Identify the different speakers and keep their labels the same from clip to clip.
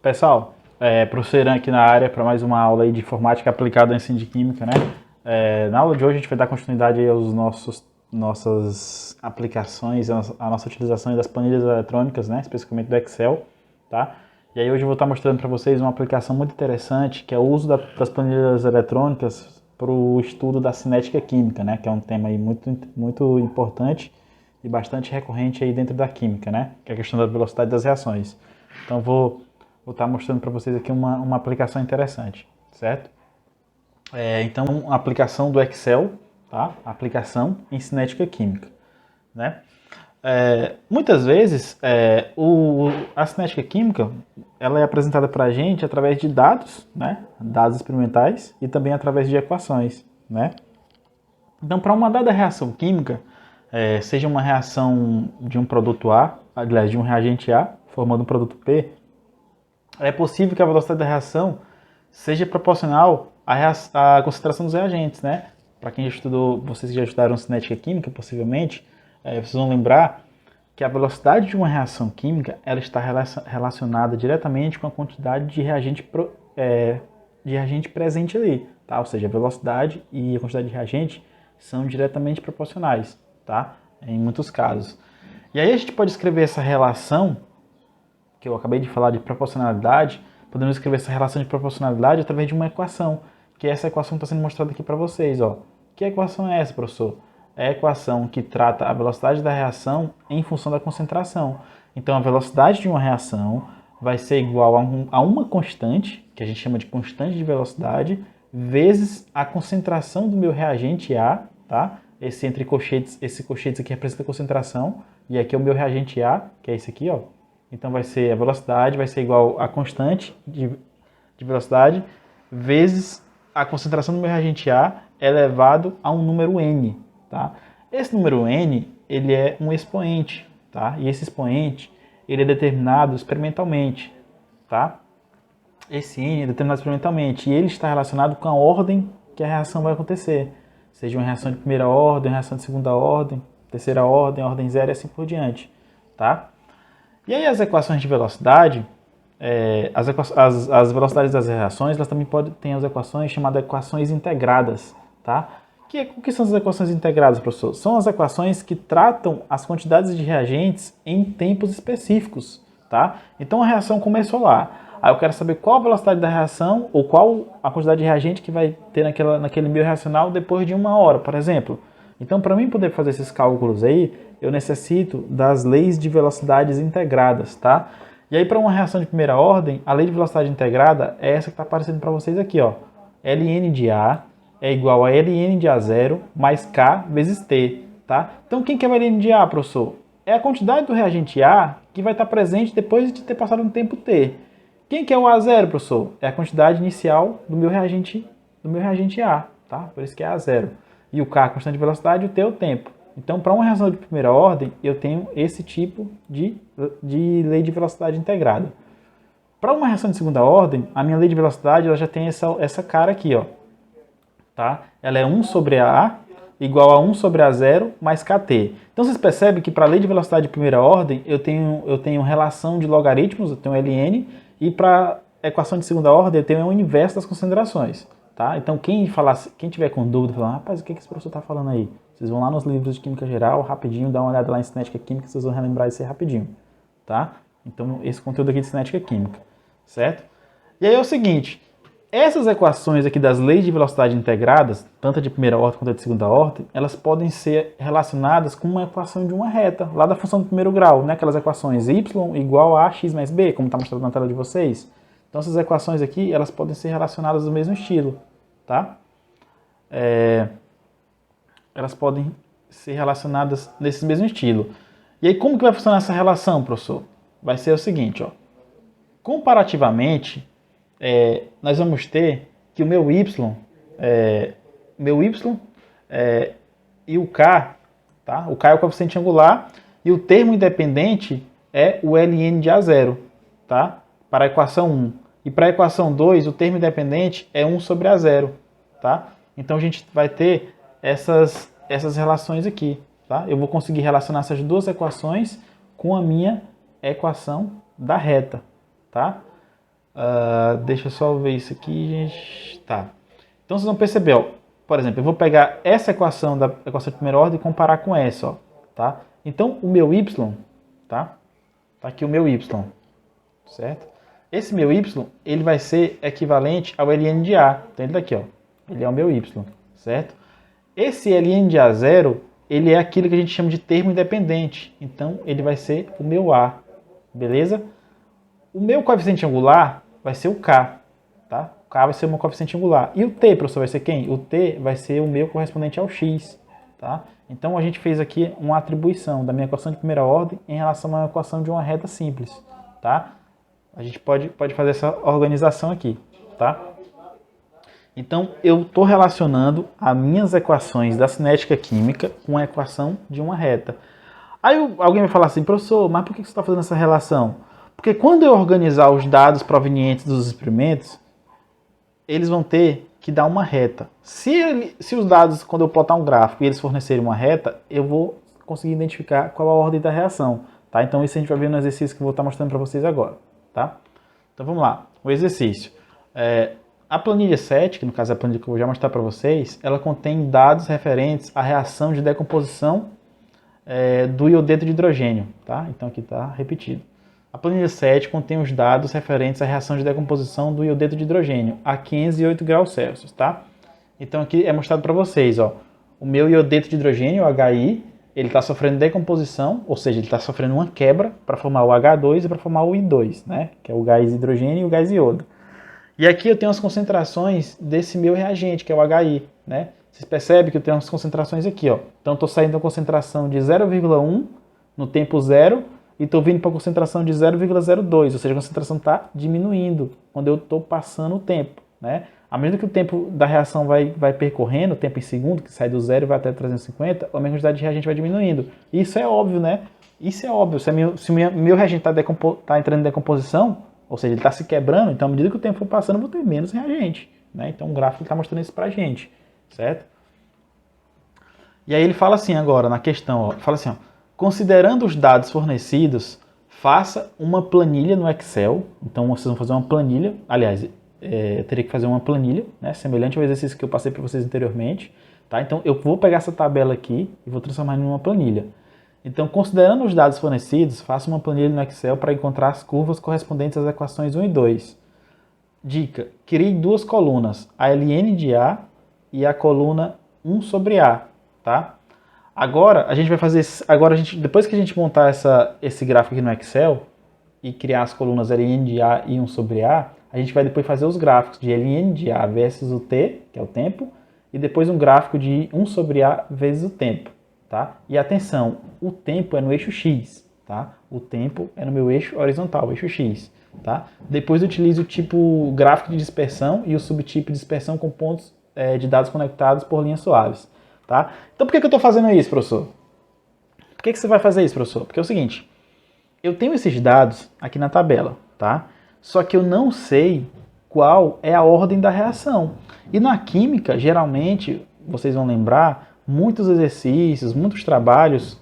Speaker 1: Pessoal, professor Irã aqui na área para mais uma aula aí de informática aplicada ao ensino de química, né? Na aula de hoje a gente vai dar continuidade aí aos nossas aplicações, a nossa utilização das planilhas eletrônicas, né? Especificamente do Excel, tá? E aí hoje eu vou estar mostrando para vocês uma aplicação muito interessante, que é o uso das planilhas eletrônicas para o estudo da cinética química, né? Que é um tema aí muito importante e bastante recorrente aí dentro da química, né? Que é a questão da velocidade das reações. Então vou estar mostrando para vocês aqui uma aplicação interessante, certo? Então, a aplicação do Excel, tá? Aplicação em cinética química, né? Muitas vezes, a cinética química ela é apresentada para a gente através de dados, né? Dados experimentais e também através de equações, né? Então, para uma dada reação química, seja uma reação de um produto A, aliás, de um reagente A, formando um produto P, é possível que a velocidade da reação seja proporcional à concentração dos reagentes, né? Para quem já estudou, vocês que já estudaram cinética química, possivelmente, vocês vão lembrar que a velocidade de uma reação química ela está relacionada diretamente com a quantidade de reagente presente ali, tá? Ou seja, a velocidade e a quantidade de reagente são diretamente proporcionais, tá? Em muitos casos. E aí a gente pode escrever essa relação que eu acabei de falar de proporcionalidade, podemos escrever essa relação de proporcionalidade através de uma equação, que essa equação está sendo mostrada aqui para vocês. Ó. Que equação é essa, professor? É a equação que trata a velocidade da reação em função da concentração. Então, a velocidade de uma reação vai ser igual a uma constante, que a gente chama de constante de velocidade, vezes a concentração do meu reagente A, tá? Esse colchetes aqui representa a concentração, e aqui é o meu reagente A, que é esse aqui, ó. Então vai ser a velocidade, vai ser igual a constante de velocidade vezes a concentração do meu reagente A elevado a um número n, tá? Esse número n, ele é um expoente, tá? E esse expoente, ele é determinado experimentalmente, tá? Esse n é determinado experimentalmente e ele está relacionado com a ordem que a reação vai acontecer. Seja uma reação de primeira ordem, reação de segunda ordem, terceira ordem zero e assim por diante, tá? E aí as equações de velocidade, as velocidades das reações, elas também têm as equações chamadas equações integradas, tá? O que são as equações integradas, professor? São as equações que tratam as quantidades de reagentes em tempos específicos, tá? Então a reação começou lá. Aí eu quero saber qual a velocidade da reação ou qual a quantidade de reagente que vai ter naquele meio reacional depois de uma hora, por exemplo. Então, para mim poder fazer esses cálculos aí, eu necessito das leis de velocidades integradas, tá? E aí, para uma reação de primeira ordem, a lei de velocidade integrada é essa que está aparecendo para vocês aqui, ó. Ln de A é igual a Ln de A0 mais K vezes T, tá? Então, quem que é o Ln de A, professor? É a quantidade do reagente A que vai estar presente depois de ter passado um tempo T. Quem que é o A0, professor? É a quantidade inicial do meu reagente A, tá? Por isso que é A0. E o K é a constante de velocidade e o T é o tempo. Então, para uma reação de primeira ordem, eu tenho esse tipo de lei de velocidade integrada. Para uma reação de segunda ordem, a minha lei de velocidade ela já tem essa cara aqui, ó. Tá? Ela é 1 sobre A igual a 1 sobre A0 mais KT. Então, vocês percebem que para a lei de velocidade de primeira ordem, eu tenho relação de logaritmos, eu tenho ln, e para a equação de segunda ordem, eu tenho o inverso das concentrações. Tá? Então, quem tiver com dúvida, falando, rapaz, o que esse professor está falando aí? Vocês vão lá nos livros de Química Geral, rapidinho, dá uma olhada lá em Cinética Química, vocês vão relembrar isso aí rapidinho. Tá? Então, esse conteúdo aqui de Cinética Química, certo? E aí é o seguinte, essas equações aqui das leis de velocidade integradas, tanto de primeira ordem quanto de segunda ordem, elas podem ser relacionadas com uma equação de uma reta, lá da função do primeiro grau, né? Aquelas equações y igual a x mais b, como está mostrado na tela de vocês. Então, essas equações aqui, elas podem ser relacionadas do mesmo estilo, tá? Elas podem ser relacionadas nesse mesmo estilo. E aí, como que vai funcionar essa relação, professor? Vai ser o seguinte, ó. Comparativamente, nós vamos ter que o meu y e o k, tá? O k é o coeficiente angular e o termo independente é o ln de A0, tá? Para a equação 1. E para a equação 2, o termo independente é 1 sobre A0, tá? Então a gente vai ter essas relações aqui, tá? Eu vou conseguir relacionar essas duas equações com a minha equação da reta, tá? Deixa eu só ver isso aqui, gente. Tá. Então vocês vão perceber, ó, por exemplo, eu vou pegar essa equação da equação de primeira ordem e comparar com essa, ó, tá? Então o meu y, tá? Tá aqui o meu y, certo? Esse meu y, ele vai ser equivalente ao ln de A. Então ele daqui, ó, ele é o meu y, certo? Esse ln de A0, ele é aquilo que a gente chama de termo independente. Então ele vai ser o meu A, beleza? O meu coeficiente angular vai ser o K, tá? O K vai ser o meu coeficiente angular. E o T, professor, vai ser quem? O T vai ser o meu correspondente ao X, tá? Então a gente fez aqui uma atribuição da minha equação de primeira ordem em relação a uma equação de uma reta simples, tá? A gente pode fazer essa organização aqui, tá? Então eu estou relacionando as minhas equações da cinética química com a equação de uma reta. Aí alguém vai falar assim, professor, mas por que você está fazendo essa relação? Porque quando eu organizar os dados provenientes dos experimentos, eles vão ter que dar uma reta. Se os dados, quando eu plotar um gráfico e eles fornecerem uma reta, eu vou conseguir identificar qual a ordem da reação. Tá? Então isso a gente vai ver no exercício que eu vou estar mostrando para vocês agora. Tá? Então vamos lá, o exercício. A planilha 7, que no caso é a planilha que eu vou já mostrar para vocês, ela contém dados referentes à reação de decomposição do iodeto de hidrogênio. Tá? Então aqui está repetido. A planilha 7 contém os dados referentes à reação de decomposição do iodeto de hidrogênio a 508 graus Celsius, tá? Então aqui é mostrado para vocês, ó, o meu iodeto de hidrogênio, o HI, ele está sofrendo decomposição, ou seja, ele está sofrendo uma quebra para formar o H2 e para formar o I2, né? Que é o gás hidrogênio e o gás iodo. E aqui eu tenho as concentrações desse meu reagente, que é o HI, né? Vocês percebem que eu tenho as concentrações aqui, ó. Então estou saindo da concentração de 0,1 no tempo zero, e estou vindo para a concentração de 0,02, ou seja, a concentração está diminuindo quando eu estou passando o tempo, né? À medida que o tempo da reação vai percorrendo, o tempo em segundo, que sai do 0 e vai até 350, a minha quantidade de reagente vai diminuindo. Isso é óbvio, né? Isso é óbvio. Se o meu reagente está entrando em decomposição, ou seja, ele está se quebrando, então à medida que o tempo for passando, eu vou ter menos reagente, né? Então o gráfico está mostrando isso para a gente, certo? E aí ele fala assim agora, na questão, ó, fala assim, ó, considerando os dados fornecidos, faça uma planilha no Excel. Então vocês vão fazer uma planilha, aliás, eu teria que fazer uma planilha, né, semelhante ao exercício que eu passei para vocês anteriormente. Tá? Então eu vou pegar essa tabela aqui e vou transformar em uma planilha. Então, considerando os dados fornecidos, faça uma planilha no Excel para encontrar as curvas correspondentes às equações 1 e 2. Dica, crie duas colunas, a ln de A e a coluna 1 sobre A. Tá? Agora, a gente vai fazer, depois que a gente montar esse gráfico aqui no Excel e criar as colunas ln de A e 1 sobre A, a gente vai depois fazer os gráficos de ln de A versus o t, que é o tempo, e depois um gráfico de 1 sobre A vezes o tempo. Tá? E atenção, o tempo é no eixo x, tá? O tempo é no meu eixo horizontal, o eixo x. Tá? Depois utilize o tipo gráfico de dispersão e o subtipo de dispersão com pontos de dados conectados por linhas suaves. Tá? Então por que eu estou fazendo isso, professor? Por que você vai fazer isso, professor? Porque é o seguinte, eu tenho esses dados aqui na tabela, tá? Só que eu não sei qual é a ordem da reação. E na química, geralmente, vocês vão lembrar, muitos exercícios, muitos trabalhos,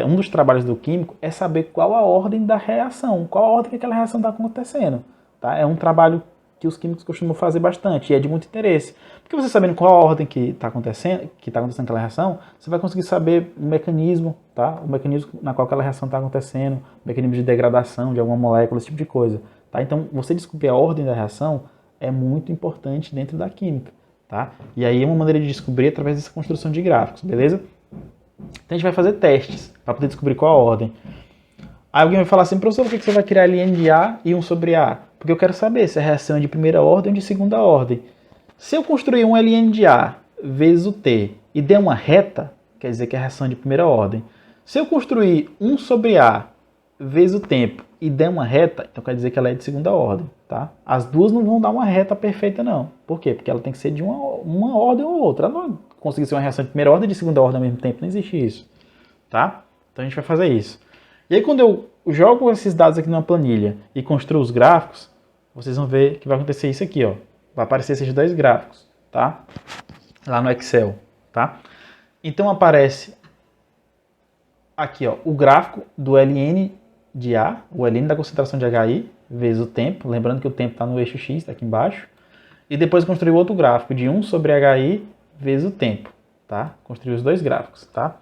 Speaker 1: um dos trabalhos do químico é saber qual a ordem da reação, qual a ordem que aquela reação está acontecendo. Tá? É um trabalho que os químicos costumam fazer bastante, e é de muito interesse. Porque você sabendo qual a ordem que está acontecendo aquela reação, você vai conseguir saber o mecanismo, tá? O mecanismo na qual aquela reação está acontecendo, o mecanismo de degradação de alguma molécula, esse tipo de coisa. Tá? Então, você descobrir a ordem da reação é muito importante dentro da química. Tá? E aí é uma maneira de descobrir através dessa construção de gráficos, beleza? Então a gente vai fazer testes para poder descobrir qual a ordem. Aí alguém vai falar assim, professor, por que você vai criar ln de A e 1 sobre A? Porque eu quero saber se a reação é de primeira ordem ou de segunda ordem. Se eu construir um ln de A vezes o T e der uma reta, quer dizer que a reação é de primeira ordem. Se eu construir 1 sobre A vezes o tempo e der uma reta, então quer dizer que ela é de segunda ordem. Tá? As duas não vão dar uma reta perfeita, não. Por quê? Porque ela tem que ser de uma ordem ou outra. Ela não vai conseguir ser uma reação de primeira ordem e de segunda ordem ao mesmo tempo. Não existe isso. Tá? Então a gente vai fazer isso. E aí quando eu jogo esses dados aqui numa planilha e construo os gráficos, vocês vão ver que vai acontecer isso aqui, ó. Vai aparecer esses dois gráficos, tá? Lá no Excel, tá? Então aparece aqui, ó, o gráfico do ln de A, o ln da concentração de HI, vezes o tempo, lembrando que o tempo está no eixo X, está aqui embaixo, e depois construir outro gráfico de 1 sobre HI vezes o tempo, tá? Construir os dois gráficos, tá?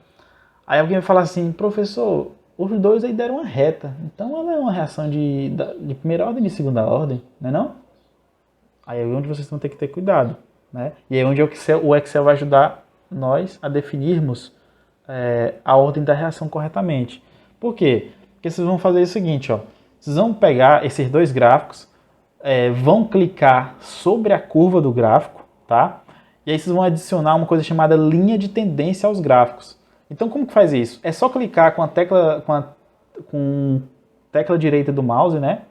Speaker 1: Aí alguém vai falar assim, professor, os dois aí deram uma reta, então ela é uma reação de primeira ordem e de segunda ordem, não é não? Aí é onde vocês vão ter que ter cuidado, né? E é onde o Excel vai ajudar nós a definirmos a ordem da reação corretamente. Por quê? Porque vocês vão fazer o seguinte, ó. Vocês vão pegar esses dois gráficos, vão clicar sobre a curva do gráfico, tá? E aí vocês vão adicionar uma coisa chamada linha de tendência aos gráficos. Então como que faz isso? É só clicar com a tecla direita do mouse, né?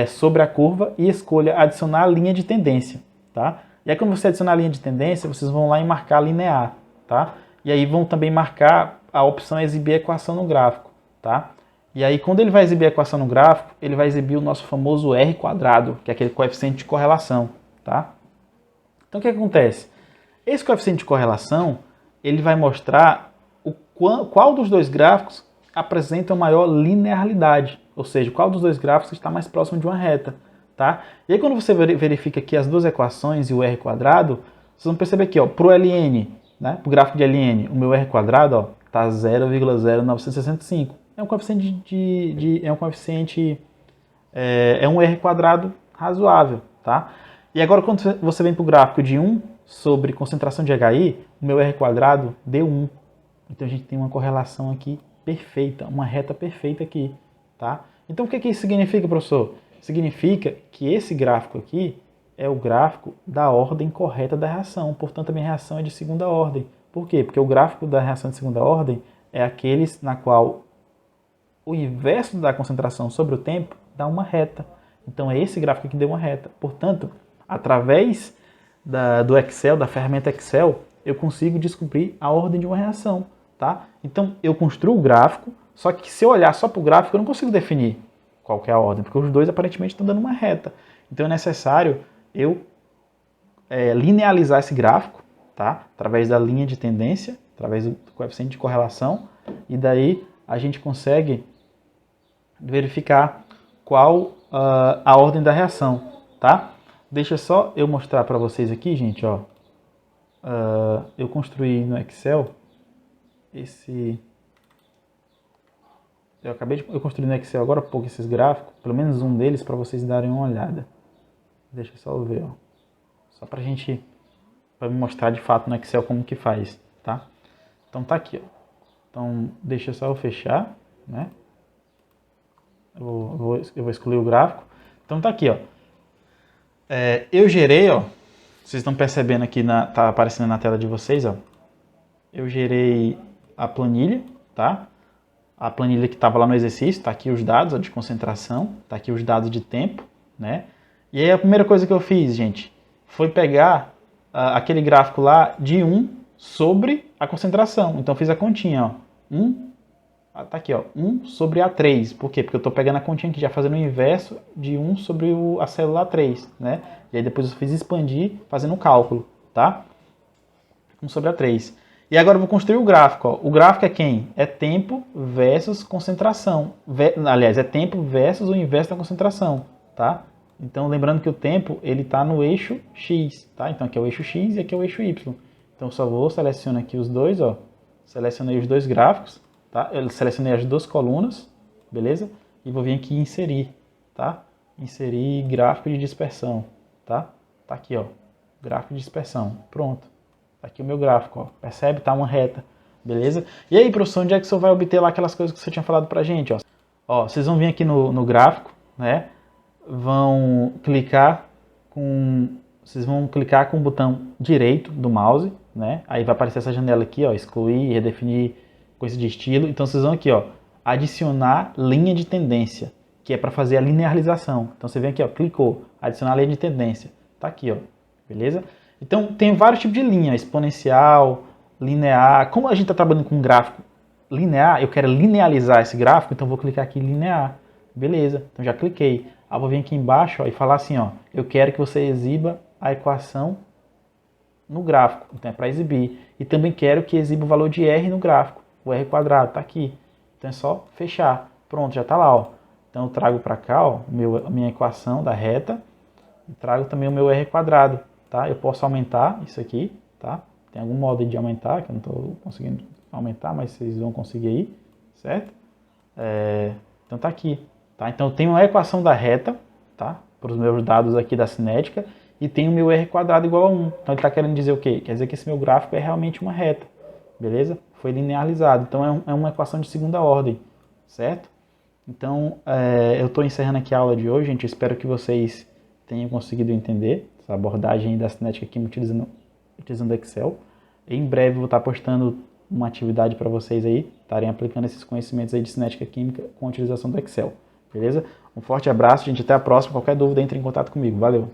Speaker 1: Sobre a curva e escolha adicionar a linha de tendência, tá? E aí quando você adicionar a linha de tendência, vocês vão lá e marcar linear, tá? E aí vão também marcar a opção exibir equação no gráfico, tá? E aí quando ele vai exibir a equação no gráfico, ele vai exibir o nosso famoso R quadrado, que é aquele coeficiente de correlação, tá? Então o que acontece? Esse coeficiente de correlação, ele vai mostrar qual dos dois gráficos apresenta maior linearidade, ou seja, qual dos dois gráficos está mais próximo de uma reta, tá? E aí quando você verifica aqui as duas equações e o R quadrado, vocês vão perceber aqui, ó, para o LN, né, para o gráfico de LN, o meu R quadrado está 0,0965. É um coeficiente, é um R quadrado razoável, tá? E agora quando você vem para o gráfico de 1 sobre concentração de HI, o meu R quadrado deu 1. Então a gente tem uma correlação aqui perfeita, uma reta perfeita aqui, tá? Então o que isso significa, professor? Significa que esse gráfico aqui é o gráfico da ordem correta da reação, portanto a minha reação é de segunda ordem. Por quê? Porque o gráfico da reação de segunda ordem é aqueles na qual o inverso da concentração sobre o tempo dá uma reta. Então é esse gráfico que deu uma reta. Portanto, através do Excel, da ferramenta Excel, eu consigo descobrir a ordem de uma reação. Tá? Então eu construo o gráfico, só que se eu olhar só para o gráfico eu não consigo definir qual que é a ordem, porque os dois aparentemente estão dando uma reta. Então é necessário eu linealizar esse gráfico, tá? Através da linha de tendência, através do coeficiente de correlação, e daí a gente consegue verificar qual a ordem da reação. Tá? Deixa só eu mostrar para vocês aqui, gente. Ó, eu construí no Excel eu construí no Excel agora há pouco esses gráficos, pelo menos um deles, para vocês darem uma olhada. Deixa eu só ver, ó. Só pra gente, para me mostrar de fato no Excel como que faz, tá? Então tá aqui, ó. Então deixa só eu fechar, né? Eu vou excluir o gráfico. Então tá aqui, ó. Eu gerei, ó. Vocês estão percebendo aqui, tá aparecendo na tela de vocês, ó. Eu gerei a planilha, tá? A planilha que estava lá no exercício, tá aqui os dados ó, de concentração, tá aqui os dados de tempo, né? E aí a primeira coisa que eu fiz, gente, foi pegar aquele gráfico lá de 1 sobre a concentração. Então eu fiz a continha, ó. Tá aqui, ó, 1 sobre A3. Por quê? Porque eu estou pegando a continha aqui, já fazendo o inverso de 1 sobre a célula A3, né? E aí depois eu fiz expandir, fazendo o cálculo, tá? 1 sobre A3. E agora eu vou construir o gráfico. Ó. O gráfico é quem? É tempo versus concentração. Aliás, é tempo versus o inverso da concentração, tá? Então, lembrando que o tempo, ele está no eixo X, tá? Então, aqui é o eixo X e aqui é o eixo Y. Então, eu só vou selecionar aqui os dois, ó. Selecionei os dois gráficos, tá? Eu selecionei as duas colunas, beleza? E vou vir aqui em inserir, tá? Inserir gráfico de dispersão, tá? Tá aqui, ó. Gráfico de dispersão. Pronto. Tá aqui o meu gráfico, ó. Percebe? Tá uma reta, beleza? E aí, professor, onde é que você vai obter lá aquelas coisas que você tinha falado pra gente, ó? Ó, vocês vão vir aqui no gráfico, né? Vocês vão clicar com o botão direito do mouse, né? Aí vai aparecer essa janela aqui, ó, excluir, redefinir coisa de estilo. Então vocês vão aqui, ó, adicionar linha de tendência, que é para fazer a linearização. Então você vem aqui, ó, clicou, adicionar linha de tendência. Tá aqui, ó, beleza? Então tem vários tipos de linha, exponencial, linear. Como a gente está trabalhando com um gráfico linear, eu quero linearizar esse gráfico, então vou clicar aqui em linear. Beleza, então já cliquei. Aí vou vir aqui embaixo ó, e falar assim, ó, eu quero que você exiba a equação no gráfico, então é para exibir. E também quero que exiba o valor de R no gráfico, o R quadrado, tá aqui. Então é só fechar. Pronto, já está lá, ó. Então eu trago para cá, ó, a minha equação da reta, e trago também o meu R quadrado, tá? Eu posso aumentar isso aqui, tá? Tem algum modo de aumentar, que eu não estou conseguindo aumentar, mas vocês vão conseguir aí, certo? Então tá aqui, tá? Então eu tenho a equação da reta, tá? Para os meus dados aqui da cinética, e tenho o meu R quadrado igual a 1. Então ele está querendo dizer o quê? Quer dizer que esse meu gráfico é realmente uma reta, beleza? Foi linearizado, então é uma equação de segunda ordem, certo? Então eu estou encerrando aqui a aula de hoje, gente. Eu espero que vocês tenham conseguido entender essa abordagem da cinética química utilizando Excel. Em breve eu vou estar postando uma atividade para vocês aí, estarem aplicando esses conhecimentos aí de cinética química com a utilização do Excel, beleza? Um forte abraço, gente, até a próxima. Qualquer dúvida, entre em contato comigo. Valeu!